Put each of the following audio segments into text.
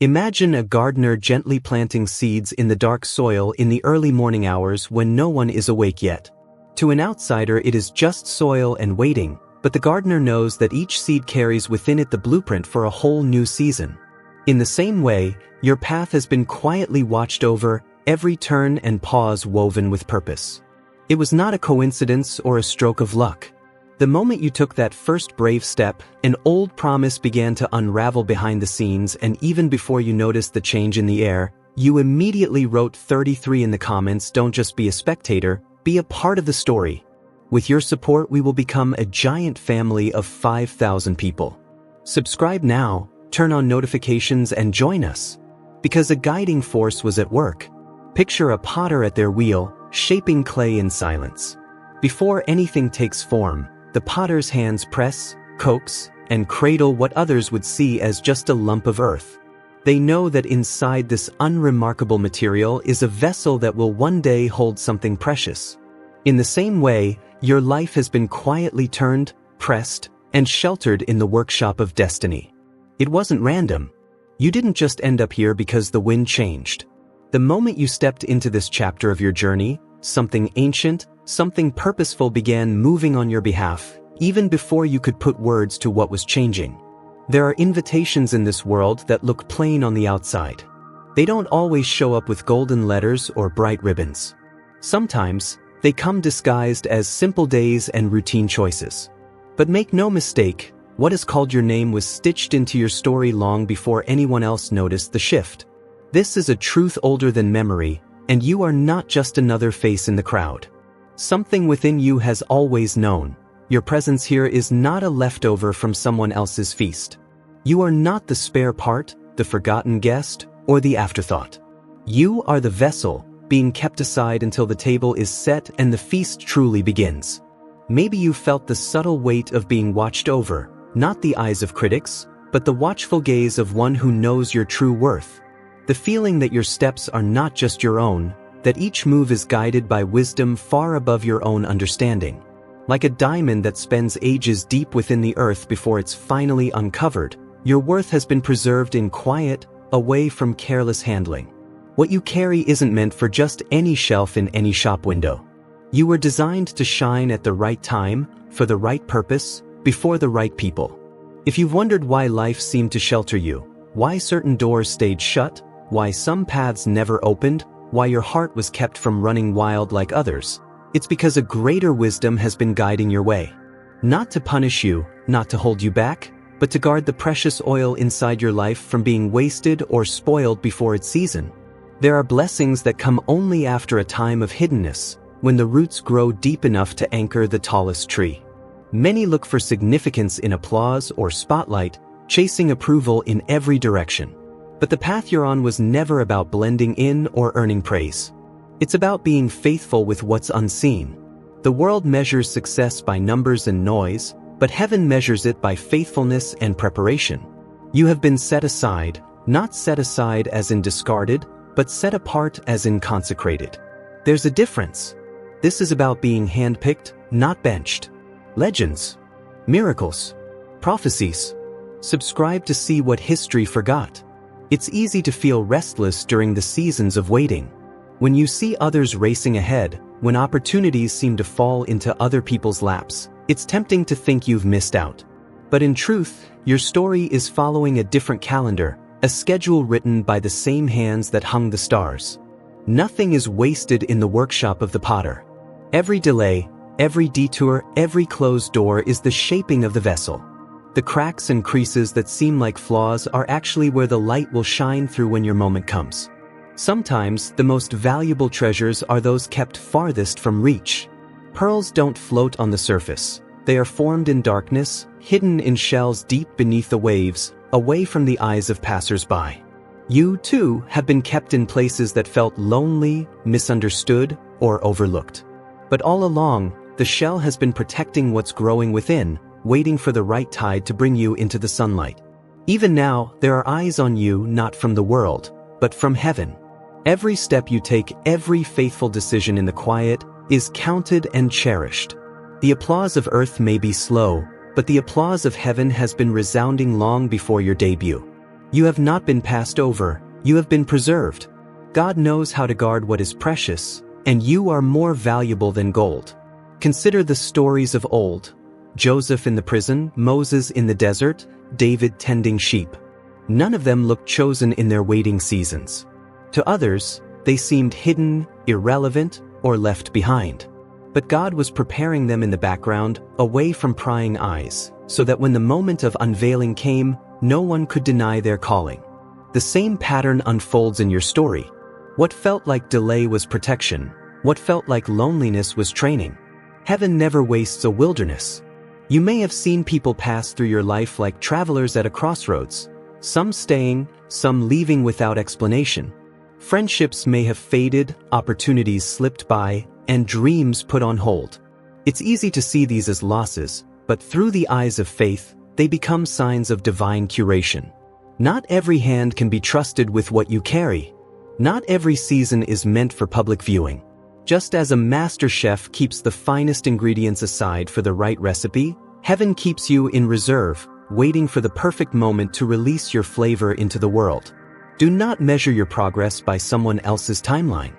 Imagine a gardener gently planting seeds in the dark soil in the early morning hours when no one is awake yet. To an outsider, it is just soil and waiting, but the gardener knows that each seed carries within it the blueprint for a whole new season. In the same way, your path has been quietly watched over, every turn and pause woven with purpose. It was not a coincidence or a stroke of luck. The moment you took that first brave step, an old promise began to unravel behind the scenes, and even before you noticed the change in the air, you immediately wrote 33 in the comments. Don't just be a spectator, be a part of the story. With your support, we will become a giant family of 5,000 people. Subscribe now, turn on notifications and join us. Because a guiding force was at work. Picture a potter at their wheel, shaping clay in silence. Before anything takes form, the potter's hands press, coax, and cradle what others would see as just a lump of earth. They know that inside this unremarkable material is a vessel that will one day hold something precious. In the same way, your life has been quietly turned, pressed, and sheltered in the workshop of destiny. It wasn't random. You didn't just end up here because the wind changed. The moment you stepped into this chapter of your journey, something ancient, something purposeful began moving on your behalf, even before you could put words to what was changing. There are invitations in this world that look plain on the outside. They don't always show up with golden letters or bright ribbons. Sometimes, they come disguised as simple days and routine choices. But make no mistake, what is called your name was stitched into your story long before anyone else noticed the shift. This is a truth older than memory, and you are not just another face in the crowd. Something within you has always known. Your presence here is not a leftover from someone else's feast. You are not the spare part, the forgotten guest, or the afterthought. You are the vessel, being kept aside until the table is set and the feast truly begins. Maybe you felt the subtle weight of being watched over, not the eyes of critics, but the watchful gaze of one who knows your true worth. The feeling that your steps are not just your own, that each move is guided by wisdom far above your own understanding. Like a diamond that spends ages deep within the earth before it's finally uncovered, your worth has been preserved in quiet, away from careless handling. What you carry isn't meant for just any shelf in any shop window. You were designed to shine at the right time, for the right purpose, before the right people. If you've wondered why life seemed to shelter you, why certain doors stayed shut, why some paths never opened, why your heart was kept from running wild like others, it's because a greater wisdom has been guiding your way. Not to punish you, not to hold you back, but to guard the precious oil inside your life from being wasted or spoiled before its season. There are blessings that come only after a time of hiddenness, when the roots grow deep enough to anchor the tallest tree. Many look for significance in applause or spotlight, chasing approval in every direction. But the path you're on was never about blending in or earning praise. It's about being faithful with what's unseen. The world measures success by numbers and noise, but heaven measures it by faithfulness and preparation. You have been set aside, not set aside as in discarded, but set apart as in consecrated. There's a difference. This is about being handpicked, not benched. Legends, miracles, prophecies. Subscribe to see what history forgot. It's easy to feel restless during the seasons of waiting. When you see others racing ahead, when opportunities seem to fall into other people's laps, it's tempting to think you've missed out. But in truth, your story is following a different calendar, a schedule written by the same hands that hung the stars. Nothing is wasted in the workshop of the potter. Every delay, every detour, every closed door is the shaping of the vessel. The cracks and creases that seem like flaws are actually where the light will shine through when your moment comes. Sometimes, the most valuable treasures are those kept farthest from reach. Pearls don't float on the surface. They are formed in darkness, hidden in shells deep beneath the waves, away from the eyes of passers-by. You, too, have been kept in places that felt lonely, misunderstood, or overlooked. But all along, the shell has been protecting what's growing within, waiting for the right tide to bring you into the sunlight. Even now, there are eyes on you not from the world, but from heaven. Every step you take, every faithful decision in the quiet, is counted and cherished. The applause of earth may be slow, but the applause of heaven has been resounding long before your debut. You have not been passed over, you have been preserved. God knows how to guard what is precious, and you are more valuable than gold. Consider the stories of old. Joseph in the prison, Moses in the desert, David tending sheep. None of them looked chosen in their waiting seasons. To others, they seemed hidden, irrelevant, or left behind. But God was preparing them in the background, away from prying eyes, so that when the moment of unveiling came, no one could deny their calling. The same pattern unfolds in your story. What felt like delay was protection. What felt like loneliness was training. Heaven never wastes a wilderness. You may have seen people pass through your life like travelers at a crossroads, some staying, some leaving without explanation. Friendships may have faded, opportunities slipped by, and dreams put on hold. It's easy to see these as losses, but through the eyes of faith, they become signs of divine curation. Not every hand can be trusted with what you carry. Not every season is meant for public viewing. Just as a master chef keeps the finest ingredients aside for the right recipe, heaven keeps you in reserve, waiting for the perfect moment to release your flavor into the world. Do not measure your progress by someone else's timeline.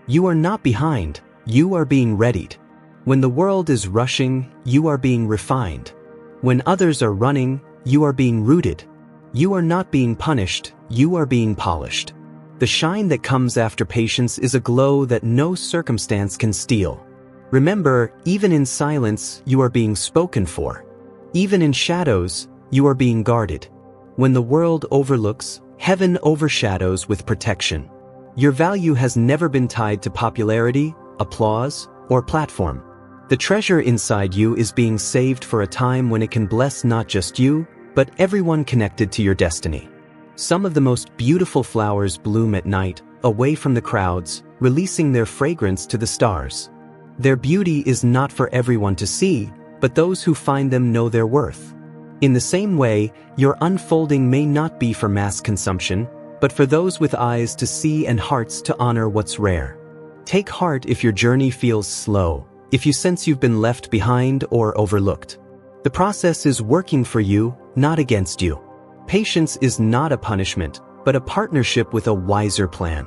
You are not behind, you are being readied. When the world is rushing, you are being refined. When others are running, you are being rooted. You are not being punished, you are being polished. The shine that comes after patience is a glow that no circumstance can steal. Remember, even in silence, you are being spoken for. Even in shadows, you are being guarded. When the world overlooks, heaven overshadows with protection. Your value has never been tied to popularity, applause, or platform. The treasure inside you is being saved for a time when it can bless not just you, but everyone connected to your destiny. Some of the most beautiful flowers bloom at night, away from the crowds, releasing their fragrance to the stars. Their beauty is not for everyone to see, but those who find them know their worth. In the same way, your unfolding may not be for mass consumption, but for those with eyes to see and hearts to honor what's rare. Take heart if your journey feels slow, if you sense you've been left behind or overlooked. The process is working for you, not against you. Patience is not a punishment, but a partnership with a wiser plan.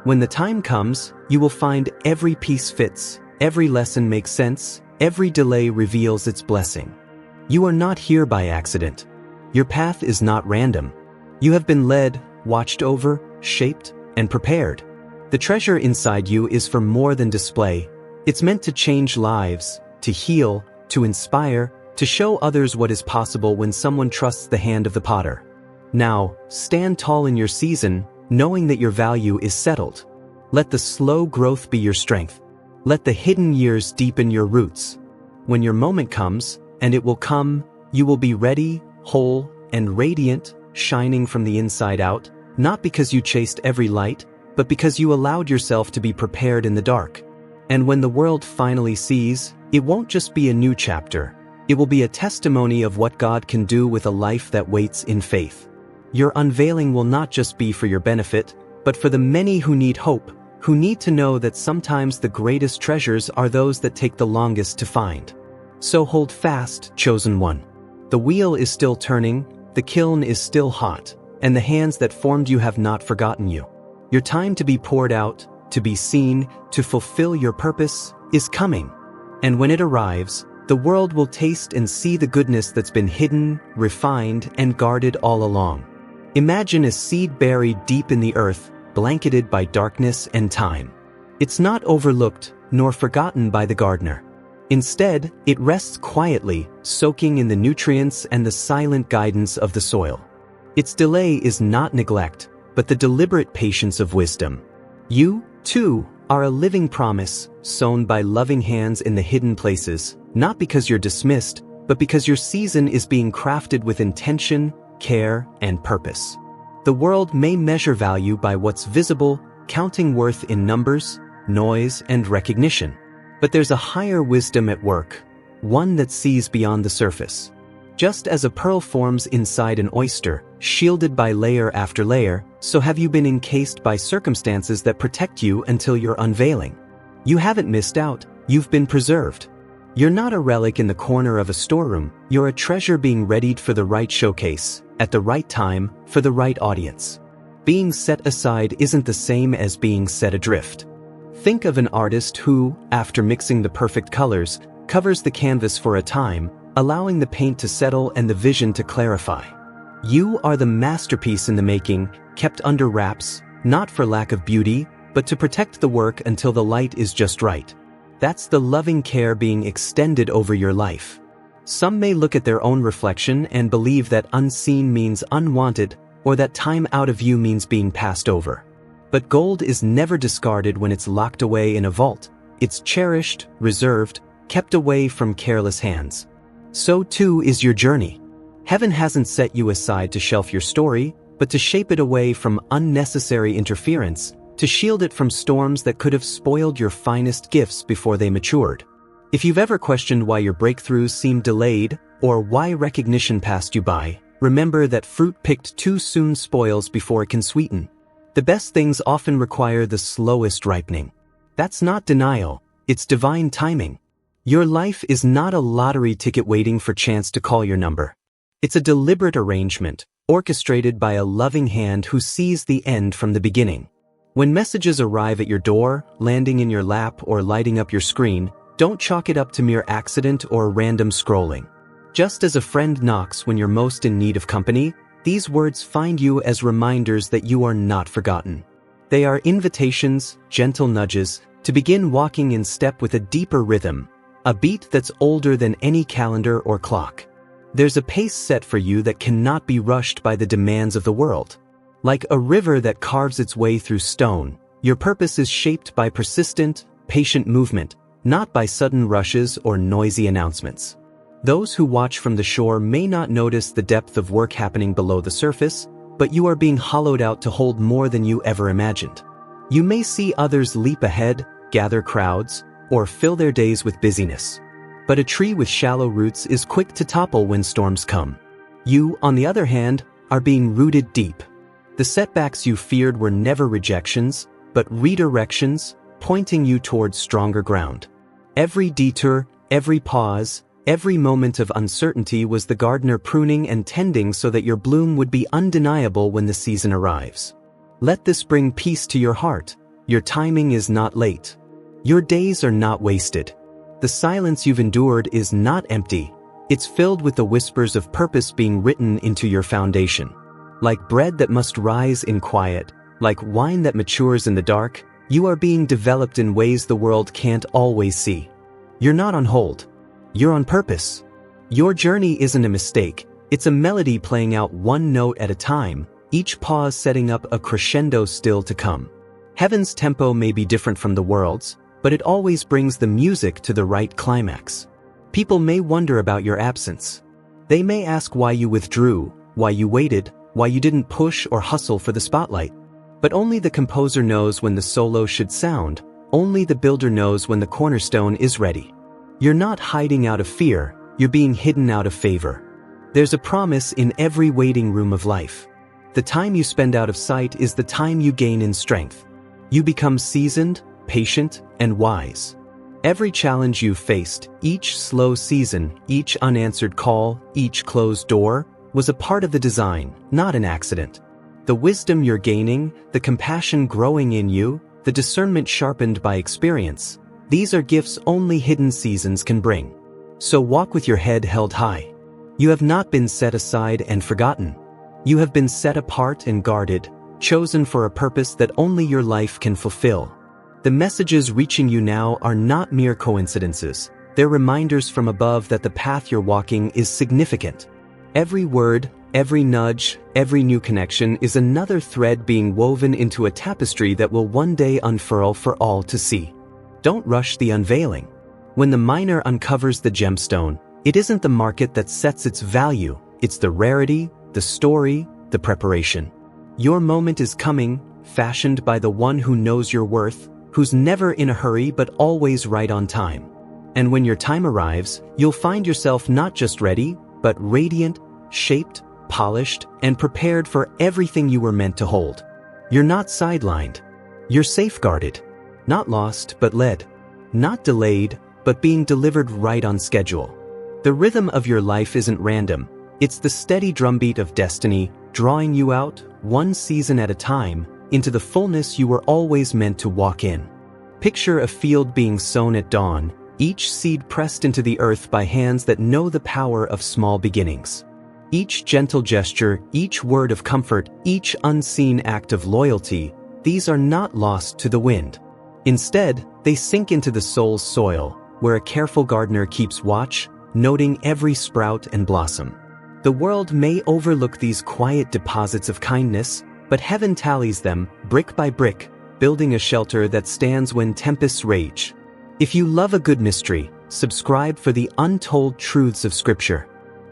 When the time comes, you will find every piece fits, every lesson makes sense, every delay reveals its blessing. You are not here by accident. Your path is not random. You have been led, watched over, shaped, and prepared. The treasure inside you is for more than display. It's meant to change lives, to heal, to inspire, to show others what is possible when someone trusts the hand of the potter. Now, stand tall in your season, knowing that your value is settled. Let the slow growth be your strength. Let the hidden years deepen your roots. When your moment comes, and it will come, you will be ready, whole, and radiant, shining from the inside out, not because you chased every light, but because you allowed yourself to be prepared in the dark. And when the world finally sees, it won't just be a new chapter. It will be a testimony of what God can do with a life that waits in faith. Your unveiling will not just be for your benefit, but for the many who need hope, who need to know that sometimes the greatest treasures are those that take the longest to find. So hold fast, chosen one. The wheel is still turning, the kiln is still hot, and the hands that formed you have not forgotten you. Your time to be poured out, to be seen, to fulfill your purpose, is coming. And when it arrives, the world will taste and see the goodness that's been hidden, refined, and guarded all along. Imagine a seed buried deep in the earth, blanketed by darkness and time. It's not overlooked, nor forgotten by the gardener. Instead, it rests quietly, soaking in the nutrients and the silent guidance of the soil. Its delay is not neglect, but the deliberate patience of wisdom. You, too, are a living promise, sown by loving hands in the hidden places, not because you're dismissed, but because your season is being crafted with intention, care, and purpose. The world may measure value by what's visible, counting worth in numbers, noise, and recognition. But there's a higher wisdom at work, one that sees beyond the surface. Just as a pearl forms inside an oyster, shielded by layer after layer, so have you been encased by circumstances that protect you until your unveiling. You haven't missed out, you've been preserved. You're not a relic in the corner of a storeroom, you're a treasure being readied for the right showcase, at the right time, for the right audience. Being set aside isn't the same as being set adrift. Think of an artist who, after mixing the perfect colors, covers the canvas for a time, allowing the paint to settle and the vision to clarify. You are the masterpiece in the making, kept under wraps, not for lack of beauty, but to protect the work until the light is just right. That's the loving care being extended over your life. Some may look at their own reflection and believe that unseen means unwanted, or that time out of view means being passed over. But gold is never discarded when it's locked away in a vault. It's cherished, reserved, kept away from careless hands. So too is your journey. Heaven hasn't set you aside to shelf your story, but to shape it away from unnecessary interference, to shield it from storms that could have spoiled your finest gifts before they matured. If you've ever questioned why your breakthroughs seem delayed, or why recognition passed you by, remember that fruit picked too soon spoils before it can sweeten. The best things often require the slowest ripening. That's not denial, it's divine timing. Your life is not a lottery ticket waiting for chance to call your number. It's a deliberate arrangement, orchestrated by a loving hand who sees the end from the beginning. When messages arrive at your door, landing in your lap or lighting up your screen, don't chalk it up to mere accident or random scrolling. Just as a friend knocks when you're most in need of company, these words find you as reminders that you are not forgotten. They are invitations, gentle nudges, to begin walking in step with a deeper rhythm, a beat that's older than any calendar or clock. There's a pace set for you that cannot be rushed by the demands of the world. Like a river that carves its way through stone, your purpose is shaped by persistent, patient movement, not by sudden rushes or noisy announcements. Those who watch from the shore may not notice the depth of work happening below the surface, but you are being hollowed out to hold more than you ever imagined. You may see others leap ahead, gather crowds, or fill their days with busyness. But a tree with shallow roots is quick to topple when storms come. You, on the other hand, are being rooted deep. The setbacks you feared were never rejections, but redirections, pointing you towards stronger ground. Every detour, every pause, every moment of uncertainty was the gardener pruning and tending so that your bloom would be undeniable when the season arrives. Let this bring peace to your heart. Your timing is not late. Your days are not wasted. The silence you've endured is not empty. It's filled with the whispers of purpose being written into your foundation. Like bread that must rise in quiet, like wine that matures in the dark, you are being developed in ways the world can't always see. You're not on hold. You're on purpose. Your journey isn't a mistake. It's a melody playing out one note at a time, each pause setting up a crescendo still to come. Heaven's tempo may be different from the world's, but it always brings the music to the right climax. People may wonder about your absence. They may ask why you withdrew, why you waited, why you didn't push or hustle for the spotlight. But only the composer knows when the solo should sound, only the builder knows when the cornerstone is ready. You're not hiding out of fear, you're being hidden out of favor. There's a promise in every waiting room of life. The time you spend out of sight is the time you gain in strength. You become seasoned, patient, and wise. Every challenge you've faced, each slow season, each unanswered call, each closed door, was a part of the design, not an accident. The wisdom you're gaining, the compassion growing in you, the discernment sharpened by experience, these are gifts only hidden seasons can bring. So walk with your head held high. You have not been set aside and forgotten. You have been set apart and guarded, chosen for a purpose that only your life can fulfill. The messages reaching you now are not mere coincidences. They're reminders from above that the path you're walking is significant. Every word, every nudge, every new connection is another thread being woven into a tapestry that will one day unfurl for all to see. Don't rush the unveiling. When the miner uncovers the gemstone, it isn't the market that sets its value, it's the rarity, the story, the preparation. Your moment is coming, fashioned by the one who knows your worth, who's never in a hurry but always right on time. And when your time arrives, you'll find yourself not just ready, but radiant, shaped, polished, and prepared for everything you were meant to hold. You're not sidelined. You're safeguarded. Not lost, but led. Not delayed, but but being delivered right on schedule. The rhythm of your life isn't random. It's the steady drumbeat of destiny, drawing you out, one season at a time, into the fullness you were always meant to walk in. Picture a field being sown at dawn, each seed pressed into the earth by hands that know the power of small beginnings. Each gentle gesture, each word of comfort, each unseen act of loyalty, these are not lost to the wind. Instead, they sink into the soul's soil, where a careful gardener keeps watch, noting every sprout and blossom. The world may overlook these quiet deposits of kindness, but heaven tallies them, brick by brick, building a shelter that stands when tempests rage. If you love a good mystery, subscribe for the untold truths of Scripture.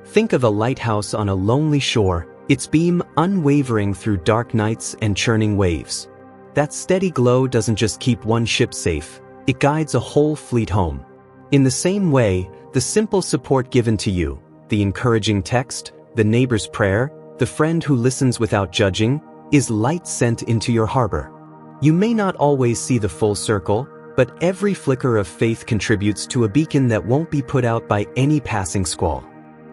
Think of a lighthouse on a lonely shore, its beam unwavering through dark nights and churning waves. That steady glow doesn't just keep one ship safe, it guides a whole fleet home. In the same way, the simple support given to you, the encouraging text, the neighbor's prayer, the friend who listens without judging, is light sent into your harbor. You may not always see the full circle, but every flicker of faith contributes to a beacon that won't be put out by any passing squall.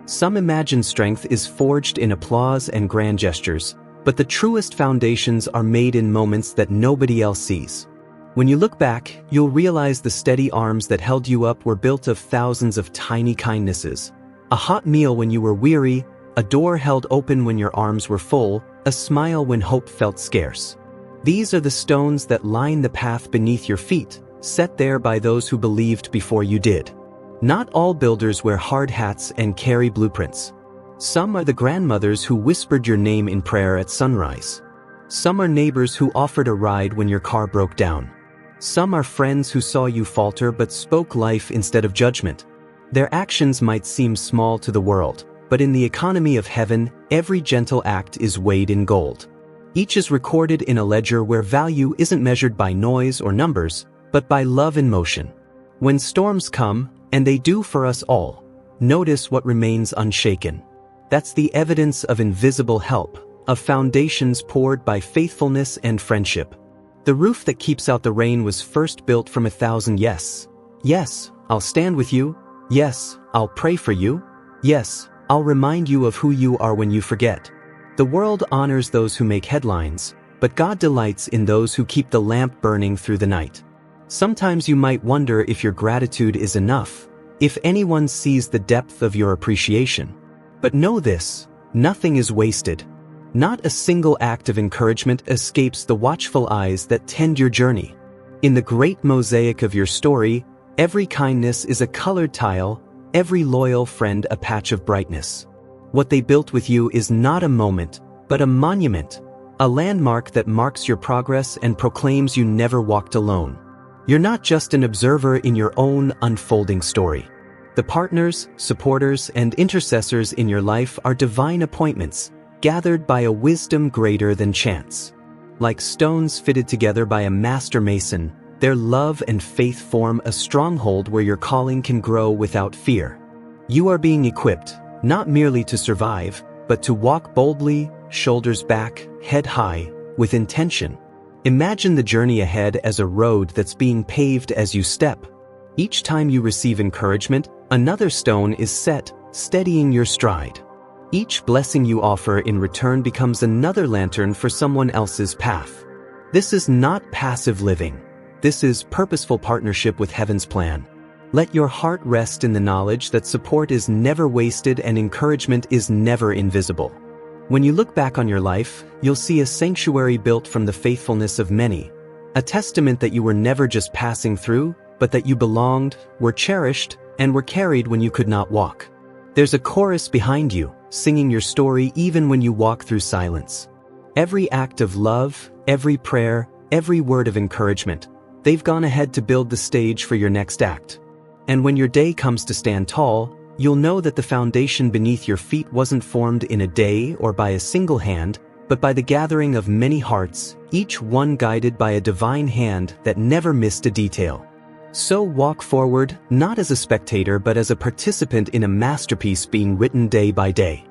Some imagined strength is forged in applause and grand gestures, but the truest foundations are made in moments that nobody else sees. When you look back, you'll realize the steady arms that held you up were built of thousands of tiny kindnesses. A hot meal when you were weary, a door held open when your arms were full, a smile when hope felt scarce. These are the stones that line the path beneath your feet, set there by those who believed before you did. Not all builders wear hard hats and carry blueprints. Some are the grandmothers who whispered your name in prayer at sunrise. Some are neighbors who offered a ride when your car broke down. Some are friends who saw you falter but spoke life instead of judgment. Their actions might seem small to the world, but in the economy of heaven, every gentle act is weighed in gold. Each is recorded in a ledger where value isn't measured by noise or numbers, but by love in motion. When storms come, and they do for us all, notice what remains unshaken. That's the evidence of invisible help, of foundations poured by faithfulness and friendship. The roof that keeps out the rain was first built from 1,000 yes. Yes, I'll stand with you. Yes, I'll pray for you. Yes, I'll remind you of who you are when you forget. The world honors those who make headlines, but God delights in those who keep the lamp burning through the night. Sometimes you might wonder if your gratitude is enough, if anyone sees the depth of your appreciation. But know this, nothing is wasted. Not a single act of encouragement escapes the watchful eyes that tend your journey. In the great mosaic of your story, every kindness is a colored tile, every loyal friend a patch of brightness. What they built with you is not a moment, but a monument, a landmark that marks your progress and proclaims you never walked alone. You're not just an observer in your own unfolding story. The partners, supporters, and intercessors in your life are divine appointments, gathered by a wisdom greater than chance. Like stones fitted together by a master mason, their love and faith form a stronghold where your calling can grow without fear. You are being equipped, not merely to survive, but to walk boldly, shoulders back, head high, with intention. Imagine the journey ahead as a road that's being paved as you step. Each time you receive encouragement, another stone is set, steadying your stride. Each blessing you offer in return becomes another lantern for someone else's path. This is not passive living. This is purposeful partnership with heaven's plan. Let your heart rest in the knowledge that support is never wasted and encouragement is never invisible. When you look back on your life, you'll see a sanctuary built from the faithfulness of many, a testament that you were never just passing through, but that you belonged, were cherished, and were carried when you could not walk. There's a chorus behind you, singing your story even when you walk through silence. Every act of love, every prayer, every word of encouragement, they've gone ahead to build the stage for your next act. And when your day comes to stand tall, you'll know that the foundation beneath your feet wasn't formed in a day or by a single hand, but by the gathering of many hearts, each one guided by a divine hand that never missed a detail. So walk forward, not as a spectator but as a participant in a masterpiece being written day by day.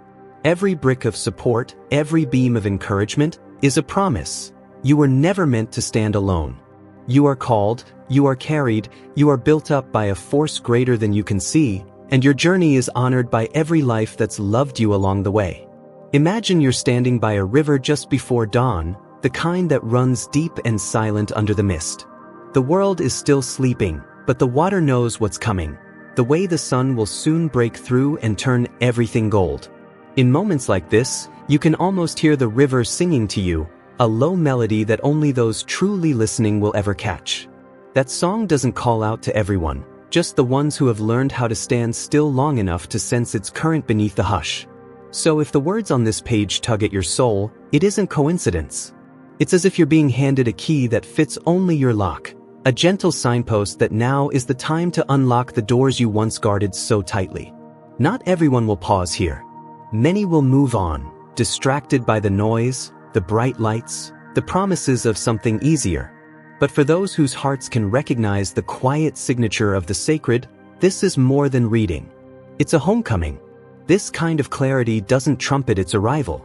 Every brick of support, every beam of encouragement, is a promise. You were never meant to stand alone. You are called, you are carried, you are built up by a force greater than you can see, and your journey is honored by every life that's loved you along the way. Imagine you're standing by a river just before dawn, the kind that runs deep and silent under the mist. The world is still sleeping, but the water knows what's coming. The way the sun will soon break through and turn everything gold. In moments like this, you can almost hear the river singing to you, a low melody that only those truly listening will ever catch. That song doesn't call out to everyone, just the ones who have learned how to stand still long enough to sense its current beneath the hush. So if the words on this page tug at your soul, it isn't coincidence. It's as if you're being handed a key that fits only your lock, a gentle signpost that now is the time to unlock the doors you once guarded so tightly. Not everyone will pause here. Many will move on, distracted by the noise, the bright lights, the promises of something easier. But for those whose hearts can recognize the quiet signature of the sacred, this is more than reading. It's a homecoming. This kind of clarity doesn't trumpet its arrival.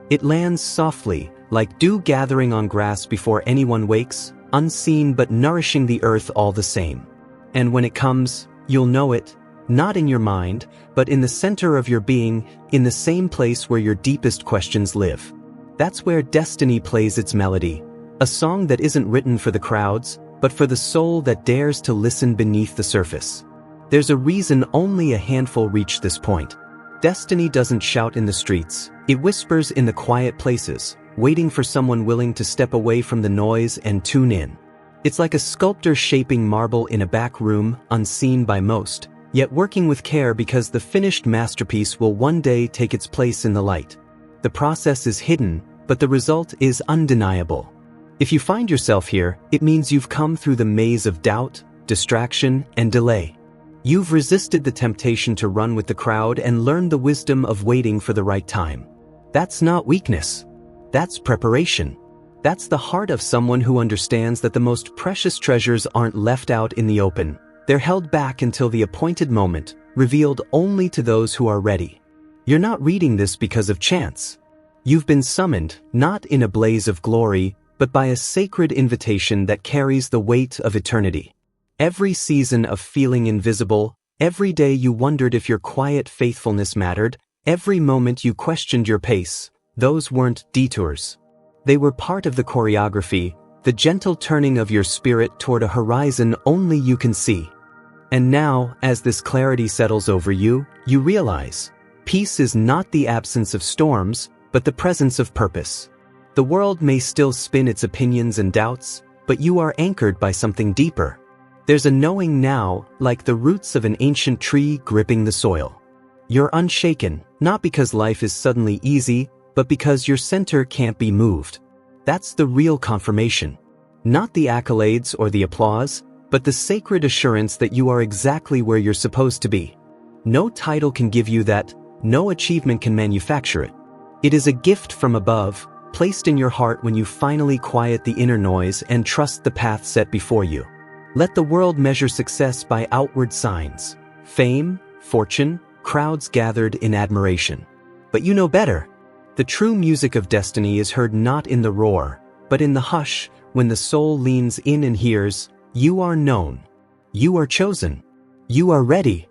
It lands softly, like dew gathering on grass before anyone wakes, unseen but nourishing the earth all the same. And when it comes, you'll know it, not in your mind, but in the center of your being, in the same place where your deepest questions live. That's where destiny plays its melody, a song that isn't written for the crowds, but for the soul that dares to listen beneath the surface. There's a reason only a handful reach this point. Destiny doesn't shout in the streets, it whispers in the quiet places, waiting for someone willing to step away from the noise and tune in. It's like a sculptor shaping marble in a back room, unseen by most, yet working with care because the finished masterpiece will one day take its place in the light. The process is hidden, but the result is undeniable. If you find yourself here, it means you've come through the maze of doubt, distraction, and delay. You've resisted the temptation to run with the crowd and learned the wisdom of waiting for the right time. That's not weakness. That's preparation. That's the heart of someone who understands that the most precious treasures aren't left out in the open. They're held back until the appointed moment, revealed only to those who are ready. You're not reading this because of chance. You've been summoned, not in a blaze of glory, but by a sacred invitation that carries the weight of eternity. Every season of feeling invisible, every day you wondered if your quiet faithfulness mattered, every moment you questioned your pace, those weren't detours. They were part of the choreography, the gentle turning of your spirit toward a horizon only you can see. And now, as this clarity settles over you, you realize, peace is not the absence of storms, but the presence of purpose. The world may still spin its opinions and doubts, but you are anchored by something deeper. There's a knowing now, like the roots of an ancient tree gripping the soil. You're unshaken, not because life is suddenly easy, but because your center can't be moved. That's the real confirmation. Not the accolades or the applause, but the sacred assurance that you are exactly where you're supposed to be. No title can give you that, no achievement can manufacture it. It is a gift from above, placed in your heart when you finally quiet the inner noise and trust the path set before you. Let the world measure success by outward signs, fame, fortune, crowds gathered in admiration. But you know better. The true music of destiny is heard not in the roar, but in the hush, when the soul leans in and hears, you are known. You are chosen. You are ready.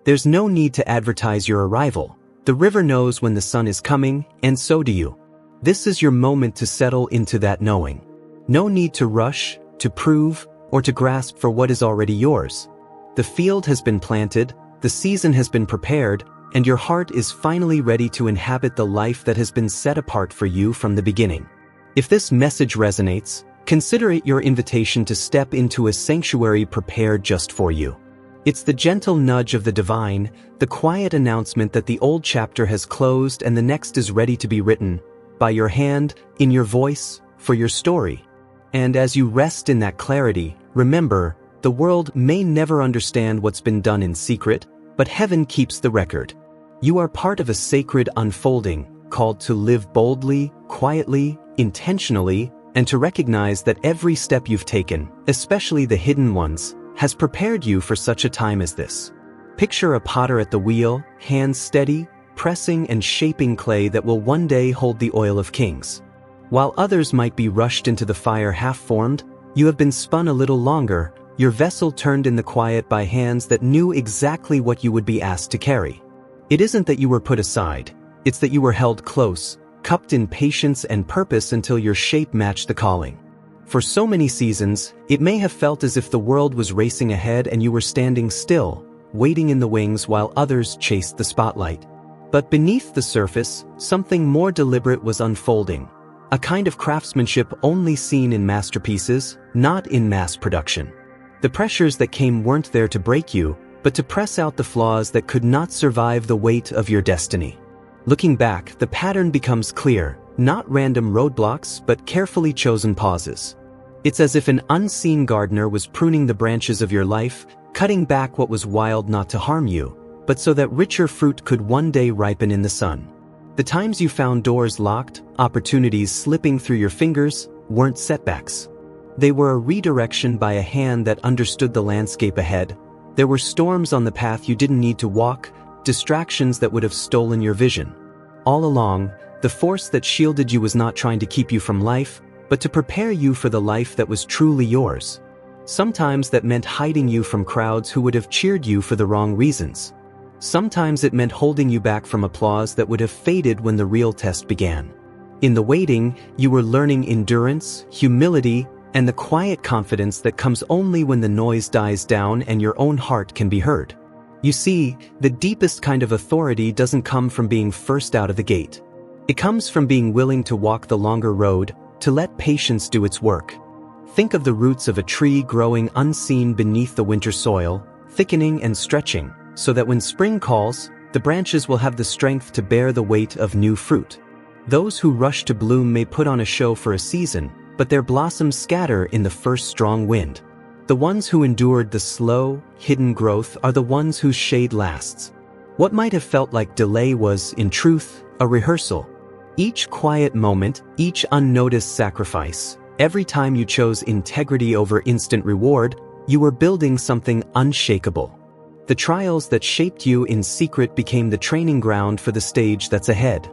There's no need to advertise your arrival. The river knows when the sun is coming, and so do you. This is your moment to settle into that knowing. No need to rush, to prove, or to grasp for what is already yours. The field has been planted, the season has been prepared, and your heart is finally ready to inhabit the life that has been set apart for you from the beginning. If this message resonates, consider it your invitation to step into a sanctuary prepared just for you. It's the gentle nudge of the divine, the quiet announcement that the old chapter has closed and the next is ready to be written, by your hand, in your voice, for your story. And as you rest in that clarity, remember, the world may never understand what's been done in secret, but heaven keeps the record. You are part of a sacred unfolding, called to live boldly, quietly, intentionally, and to recognize that every step you've taken, especially the hidden ones, has prepared you for such a time as this. Picture a potter at the wheel, hands steady, pressing and shaping clay that will one day hold the oil of kings. While others might be rushed into the fire half-formed, You have been spun a little longer, your vessel turned in the quiet by hands that knew exactly what you would be asked to carry. It isn't that you were put aside, it's that you were held close, cupped in patience and purpose until your shape matched the calling. For so many seasons, it may have felt as if the world was racing ahead and you were standing still, waiting in the wings while others chased the spotlight. But beneath the surface, something more deliberate was unfolding. A kind of craftsmanship only seen in masterpieces, not in mass production. The pressures that came weren't there to break you, but to press out the flaws that could not survive the weight of your destiny. Looking back, the pattern becomes clear, not random roadblocks, but carefully chosen pauses. It's as if an unseen gardener was pruning the branches of your life, cutting back what was wild not to harm you, but so that richer fruit could one day ripen in the sun. The times you found doors locked, opportunities slipping through your fingers, weren't setbacks. They were a redirection by a hand that understood the landscape ahead. There were storms on the path you didn't need to walk, distractions that would have stolen your vision. All along, the force that shielded you was not trying to keep you from life, but to prepare you for the life that was truly yours. Sometimes that meant hiding you from crowds who would have cheered you for the wrong reasons. Sometimes it meant holding you back from applause that would have faded when the real test began. In the waiting, you were learning endurance, humility, and the quiet confidence that comes only when the noise dies down and your own heart can be heard. You see, the deepest kind of authority doesn't come from being first out of the gate. It comes from being willing to walk the longer road, to let patience do its work. Think of the roots of a tree growing unseen beneath the winter soil, thickening and stretching, so that when spring calls, the branches will have the strength to bear the weight of new fruit. Those who rush to bloom may put on a show for a season, but their blossoms scatter in the first strong wind. The ones who endured the slow, hidden growth are the ones whose shade lasts. What might have felt like delay was, in truth, a rehearsal. Each quiet moment, each unnoticed sacrifice, every time you chose integrity over instant reward, you were building something unshakable. The trials that shaped you in secret became the training ground for the stage that's ahead.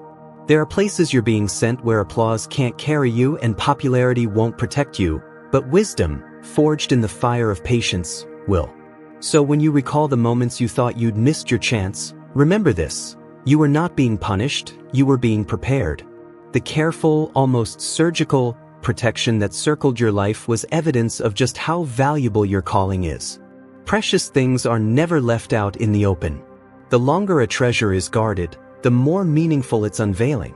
There are places you're being sent where applause can't carry you and popularity won't protect you, but wisdom, forged in the fire of patience, will. So when you recall the moments you thought you'd missed your chance, remember this: you were not being punished, you were being prepared. The careful, almost surgical, protection that circled your life was evidence of just how valuable your calling is. Precious things are never left out in the open. The longer a treasure is guarded, the more meaningful its unveiling.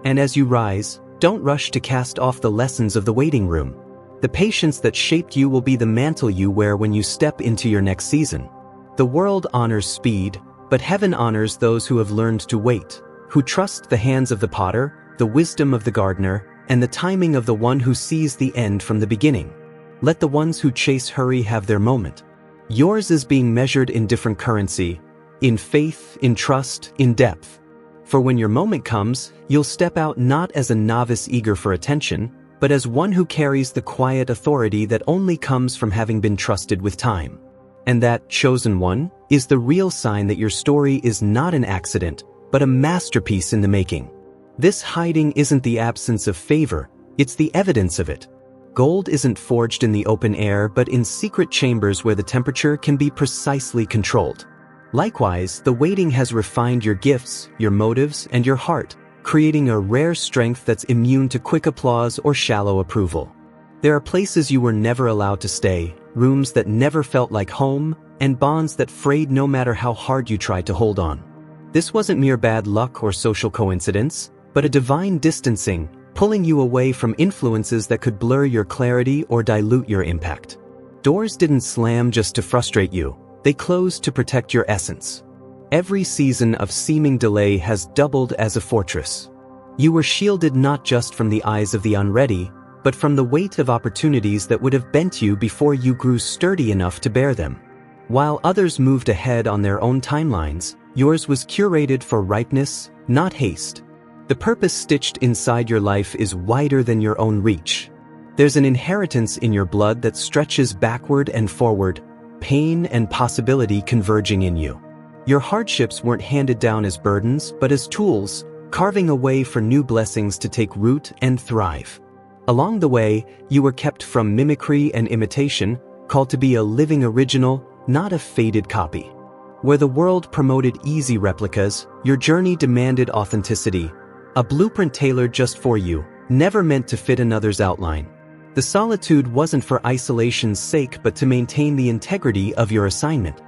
And as you rise, don't rush to cast off the lessons of the waiting room. The patience that shaped you will be the mantle you wear when you step into your next season. The world honors speed, but heaven honors those who have learned to wait, who trust the hands of the potter, the wisdom of the gardener, and the timing of the one who sees the end from the beginning. Let the ones who chase hurry have their moment. Yours is being measured in different currency, in faith, in trust, in depth. For when your moment comes, you'll step out not as a novice eager for attention, but as one who carries the quiet authority that only comes from having been trusted with time. And that chosen one is the real sign that your story is not an accident, but a masterpiece in the making. This hiding isn't the absence of favor, it's the evidence of it. Gold isn't forged in the open air but in secret chambers where the temperature can be precisely controlled. Likewise, the waiting has refined your gifts, your motives, and your heart, creating a rare strength that's immune to quick applause or shallow approval. There are places you were never allowed to stay, rooms that never felt like home, and bonds that frayed no matter how hard you tried to hold on. This wasn't mere bad luck or social coincidence, but a divine distancing, pulling you away from influences that could blur your clarity or dilute your impact. Doors didn't slam just to frustrate you. They closed to protect your essence. Every season of seeming delay has doubled as a fortress. You were shielded not just from the eyes of the unready, but from the weight of opportunities that would have bent you before you grew sturdy enough to bear them. While others moved ahead on their own timelines, yours was curated for ripeness, not haste. The purpose stitched inside your life is wider than your own reach. There's an inheritance in your blood that stretches backward and forward, pain and possibility converging in you. Your hardships weren't handed down as burdens, but as tools, carving a way for new blessings to take root and thrive. Along the way, you were kept from mimicry and imitation, called to be a living original, not a faded copy. Where the world promoted easy replicas, your journey demanded authenticity, a blueprint tailored just for you, never meant to fit another's outline. The solitude wasn't for isolation's sake but to maintain the integrity of your assignment.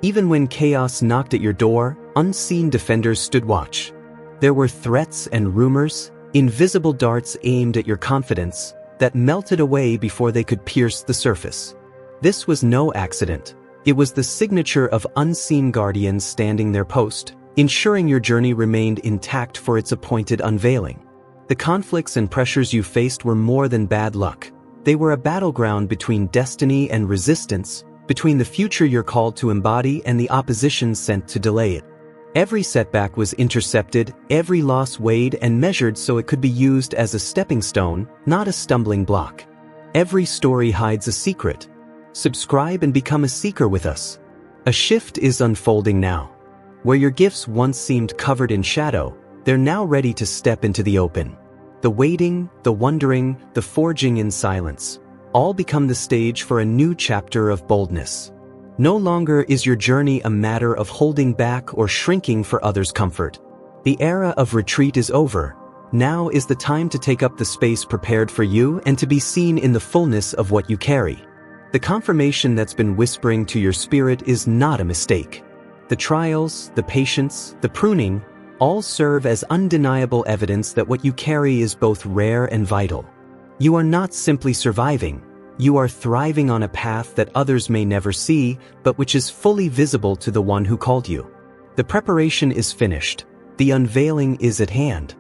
Even when chaos knocked at your door, unseen defenders stood watch. There were threats and rumors, invisible darts aimed at your confidence, that melted away before they could pierce the surface. This was no accident. It was the signature of unseen guardians standing their post, ensuring your journey remained intact for its appointed unveiling. The conflicts and pressures you faced were more than bad luck. They were a battleground between destiny and resistance, between the future you're called to embody and the opposition sent to delay it. Every setback was intercepted, every loss weighed and measured so it could be used as a stepping stone, not a stumbling block. Every story hides a secret. Subscribe and become a seeker with us. A shift is unfolding now. Where your gifts once seemed covered in shadow, they're now ready to step into the open. The waiting, the wondering, the forging in silence, all become the stage for a new chapter of boldness. No longer is your journey a matter of holding back or shrinking for others' comfort. The era of retreat is over. Now is the time to take up the space prepared for you and to be seen in the fullness of what you carry. The confirmation that's been whispering to your spirit is not a mistake. The trials, the patience, the pruning, all serve as undeniable evidence that what you carry is both rare and vital. You are not simply surviving. You are thriving on a path that others may never see, but which is fully visible to the one who called you. The preparation is finished. The unveiling is at hand.